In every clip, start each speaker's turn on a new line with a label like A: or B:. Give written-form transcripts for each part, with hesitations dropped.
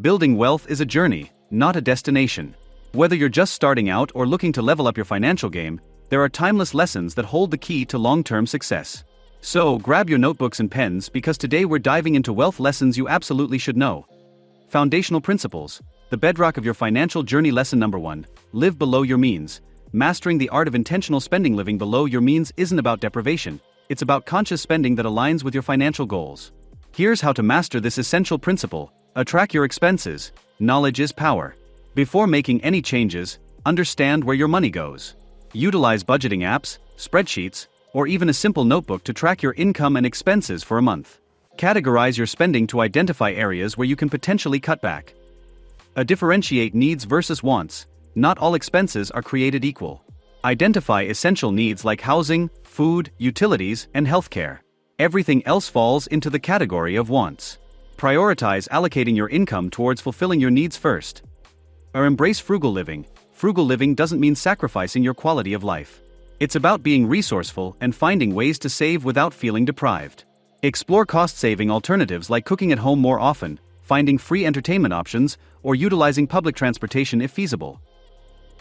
A: Building wealth is a journey, not a destination. Whether you're just starting out or looking to level up your financial game, there are timeless lessons that hold the key to long-term success. So, grab your notebooks and pens because today we're diving into wealth lessons you absolutely should know. Foundational principles, the bedrock of your financial journey. Lesson number 1, live below your means. Mastering the art of intentional spending. Living below your means isn't about deprivation, it's about conscious spending that aligns with your financial goals. Here's how to master this essential principle. Track your expenses. Knowledge is power. Before making any changes, understand where your money goes. Utilize budgeting apps, spreadsheets, or even a simple notebook to track your income and expenses for a month. Categorize your spending to identify areas where you can potentially cut back. Differentiate needs versus wants. Not all expenses are created equal. Identify essential needs like housing, food, utilities, and healthcare. Everything else falls into the category of wants. Prioritize allocating your income towards fulfilling your needs first. Embrace frugal living. Frugal living doesn't mean sacrificing your quality of life. It's about being resourceful and finding ways to save without feeling deprived. Explore cost-saving alternatives like cooking at home more often, finding free entertainment options, or utilizing public transportation if feasible.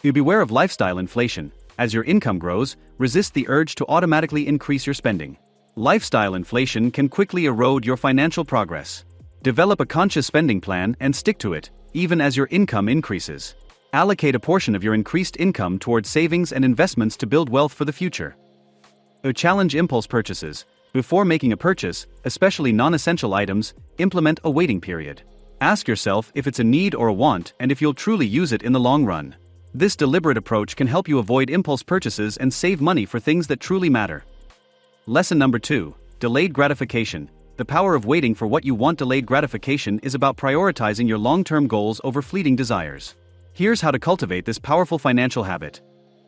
A: Beware of lifestyle inflation. As your income grows, resist the urge to automatically increase your spending. Lifestyle inflation can quickly erode your financial progress. Develop a conscious spending plan and stick to it, even as your income increases. Allocate a portion of your increased income towards savings and investments to build wealth for the future. Challenge impulse purchases. Before making a purchase, especially non-essential items, implement a waiting period. Ask yourself if it's a need or a want and if you'll truly use it in the long run. This deliberate approach can help you avoid impulse purchases and save money for things that truly matter. Lesson number 2, delayed gratification. The power of waiting for what you want. Delayed gratification is about prioritizing your long-term goals over fleeting desires. Here's how to cultivate this powerful financial habit.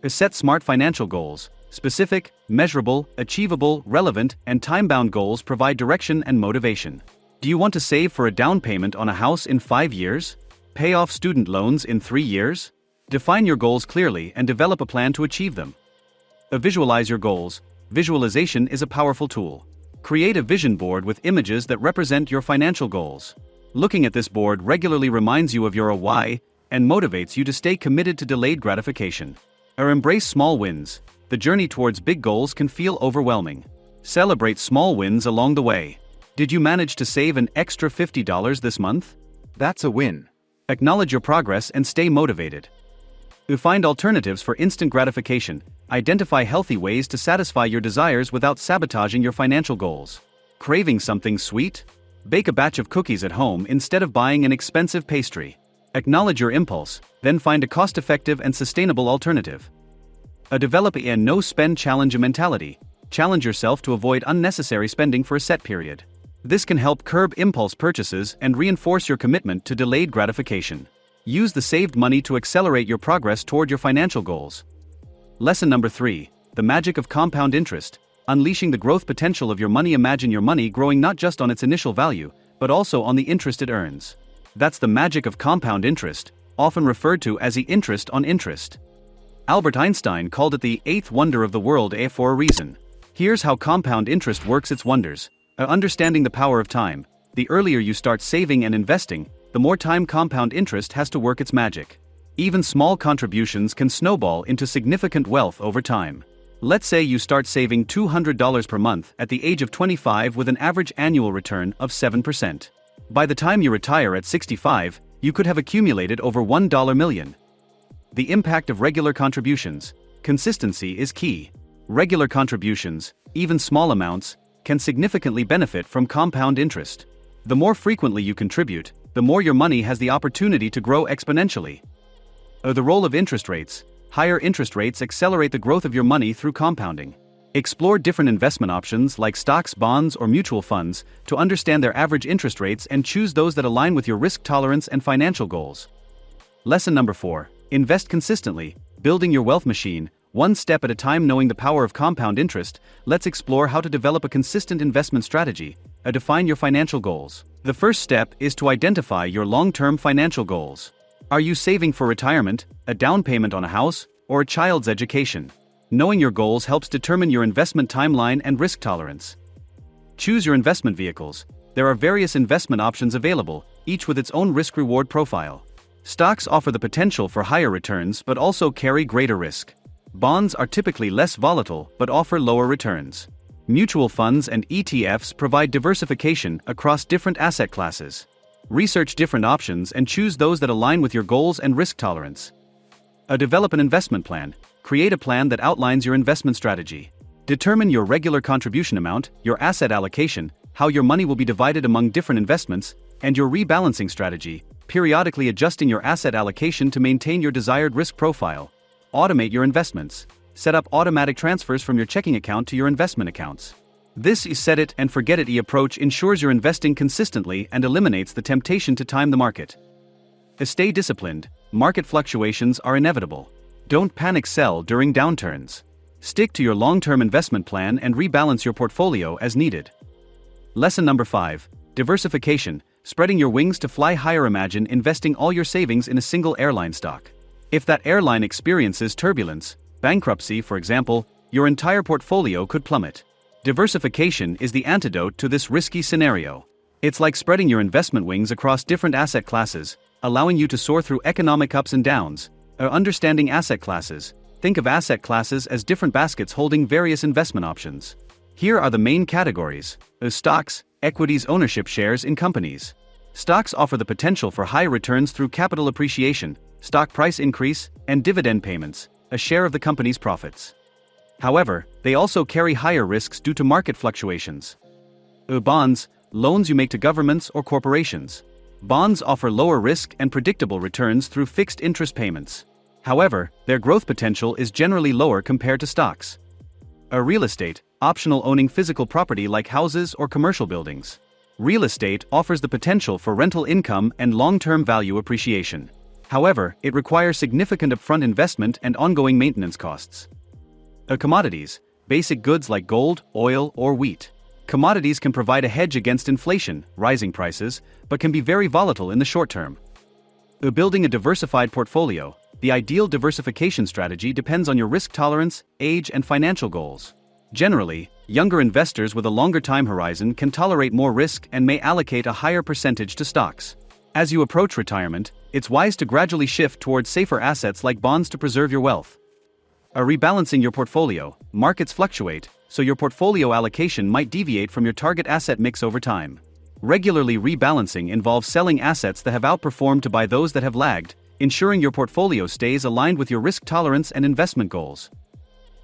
A: Set smart financial goals. Specific, measurable, achievable, relevant, and time-bound goals provide direction and motivation. Do you want to save for a down payment on a house in 5 years? Pay off student loans in 3 years? Define your goals clearly and develop a plan to achieve them. Visualize your goals. Visualization is a powerful tool. Create a vision board with images that represent your financial goals. Looking at this board regularly reminds you of your why and motivates you to stay committed to delayed gratification. Embrace small wins. The journey towards big goals can feel overwhelming. Celebrate small wins along the way. Did you manage to save an extra $50 this month? That's a win. Acknowledge your progress and stay motivated. Find alternatives for instant gratification. Identify healthy ways to satisfy your desires without sabotaging your financial goals. Craving something sweet? Bake a batch of cookies at home instead of buying an expensive pastry. Acknowledge your impulse, then find a cost-effective and sustainable alternative. Develop a no-spend challenge mentality. Challenge yourself to avoid unnecessary spending for a set period. This can help curb impulse purchases and reinforce your commitment to delayed gratification. Use the saved money to accelerate your progress toward your financial goals. Lesson number 3, the magic of compound interest. Unleashing the growth potential of your money. Imagine your money growing not just on its initial value, but also on the interest it earns. That's the magic of compound interest, often referred to as the interest on interest. Albert Einstein called it the eighth wonder of the world for a reason. Here's how compound interest works its wonders. Understanding the power of time. The earlier you start saving and investing, the more time compound interest has to work its magic. Even small contributions can snowball into significant wealth over time. Let's say you start saving $200 per month at the age of 25 with an average annual return of 7%. By the time you retire at 65, you could have accumulated over $1 million. The impact of regular contributions. Consistency is key. Regular contributions, even small amounts, can significantly benefit from compound interest. The more frequently you contribute, the more your money has the opportunity to grow exponentially. The role of interest rates. Higher interest rates accelerate the growth of your money through compounding. Explore different investment options like stocks, bonds, or mutual funds to understand their average interest rates and choose those that align with your risk tolerance and financial goals. Lesson number 4, invest consistently. Building your wealth machine, one step at a time. Knowing the power of compound interest, let's explore how to develop a consistent investment strategy. Define your financial goals. The first step is to identify your long-term financial goals. Are you saving for retirement, a down payment on a house, or a child's education? Knowing your goals helps determine your investment timeline and risk tolerance. Choose your investment vehicles. There are various investment options available, each with its own risk-reward profile. Stocks offer the potential for higher returns but also carry greater risk. Bonds are typically less volatile but offer lower returns. Mutual funds and ETFs provide diversification across different asset classes. Research different options and choose those that align with your goals and risk tolerance. Develop an investment plan. Create a plan that outlines your investment strategy. Determine your regular contribution amount, your asset allocation, how your money will be divided among different investments, and your rebalancing strategy, periodically adjusting your asset allocation to maintain your desired risk profile. Automate your investments. Set up automatic transfers from your checking account to your investment accounts. This set it and forget it approach ensures you're investing consistently and eliminates the temptation to time the market. Stay disciplined. Market fluctuations are inevitable. Don't panic sell during downturns. Stick to your long-term investment plan and rebalance your portfolio as needed. Lesson number 5. Diversification. Spreading your wings to fly higher. Imagine investing all your savings in a single airline stock. If that airline experiences turbulence, bankruptcy for example, your entire portfolio could plummet. Diversification is the antidote to this risky scenario. It's like spreading your investment wings across different asset classes, allowing you to soar through economic ups and downs. Understanding asset classes. Think of asset classes as different baskets holding various investment options. Here are the main categories. Stocks, equities, ownership shares in companies. Stocks offer the potential for high returns through capital appreciation, stock price increase, and dividend payments, a share of the company's profits. However, they also carry higher risks due to market fluctuations. Bonds, loans you make to governments or corporations. Bonds offer lower risk and predictable returns through fixed interest payments. However, their growth potential is generally lower compared to stocks. Real estate, optional owning physical property like houses or commercial buildings. Real estate offers the potential for rental income and long-term value appreciation. However, it requires significant upfront investment and ongoing maintenance costs. Commodities, basic goods like gold, oil, or wheat. Commodities can provide a hedge against inflation, rising prices, but can be very volatile in the short term. Building a diversified portfolio. The ideal diversification strategy depends on your risk tolerance, age, and financial goals. Generally, younger investors with a longer time horizon can tolerate more risk and may allocate a higher percentage to stocks. As you approach retirement, it's wise to gradually shift towards safer assets like bonds to preserve your wealth. Rebalancing your portfolio. Markets fluctuate, so your portfolio allocation might deviate from your target asset mix over time. Regularly rebalancing involves selling assets that have outperformed to buy those that have lagged, ensuring your portfolio stays aligned with your risk tolerance and investment goals.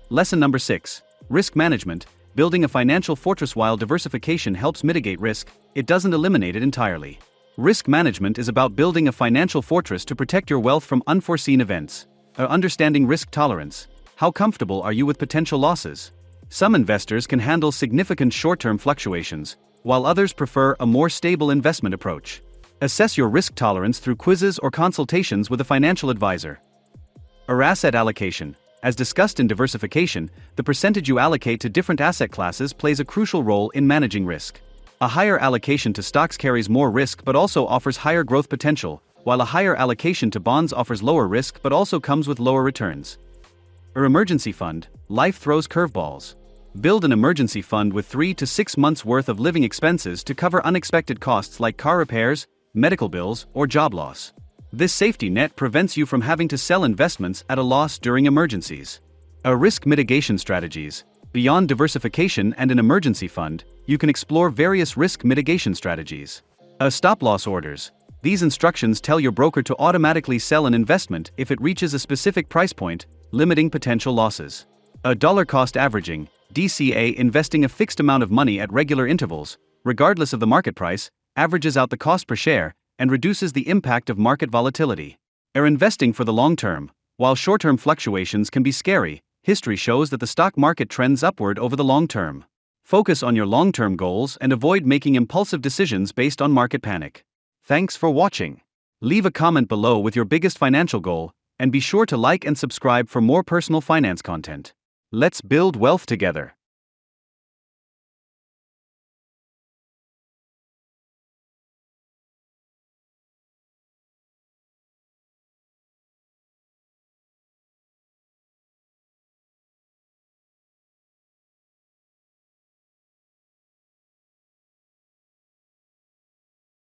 A: Lesson number 6. Risk management. Building a financial fortress. While diversification helps mitigate risk, it doesn't eliminate it entirely. Risk management is about building a financial fortress to protect your wealth from unforeseen events. Understanding risk tolerance. How comfortable are you with potential losses? Some investors can handle significant short-term fluctuations, while others prefer a more stable investment approach. Assess your risk tolerance through quizzes or consultations with a financial advisor. Asset allocation. As discussed in diversification, the percentage you allocate to different asset classes plays a crucial role in managing risk. A higher allocation to stocks carries more risk but also offers higher growth potential, while a higher allocation to bonds offers lower risk but also comes with lower returns. Emergency fund. Life throws curveballs. Build an emergency fund with 3 to 6 months worth of living expenses to cover unexpected costs like car repairs, medical bills, or job loss. This safety net prevents you from having to sell investments at a loss during emergencies. Risk mitigation strategies. Beyond diversification and an emergency fund, you can explore various risk mitigation strategies. Stop-loss orders. These instructions tell your broker to automatically sell an investment if it reaches a specific price point, limiting potential losses. Dollar cost averaging. DCA. Investing a fixed amount of money at regular intervals, regardless of the market price, averages out the cost per share, and reduces the impact of market volatility. Investing for the long term. While short-term fluctuations can be scary, history shows that the stock market trends upward over the long term. Focus on your long-term goals and avoid making impulsive decisions based on market panic. Thanks for watching. Leave a comment below with your biggest financial goal, and be sure to like and subscribe for more personal finance content. Let's build wealth together.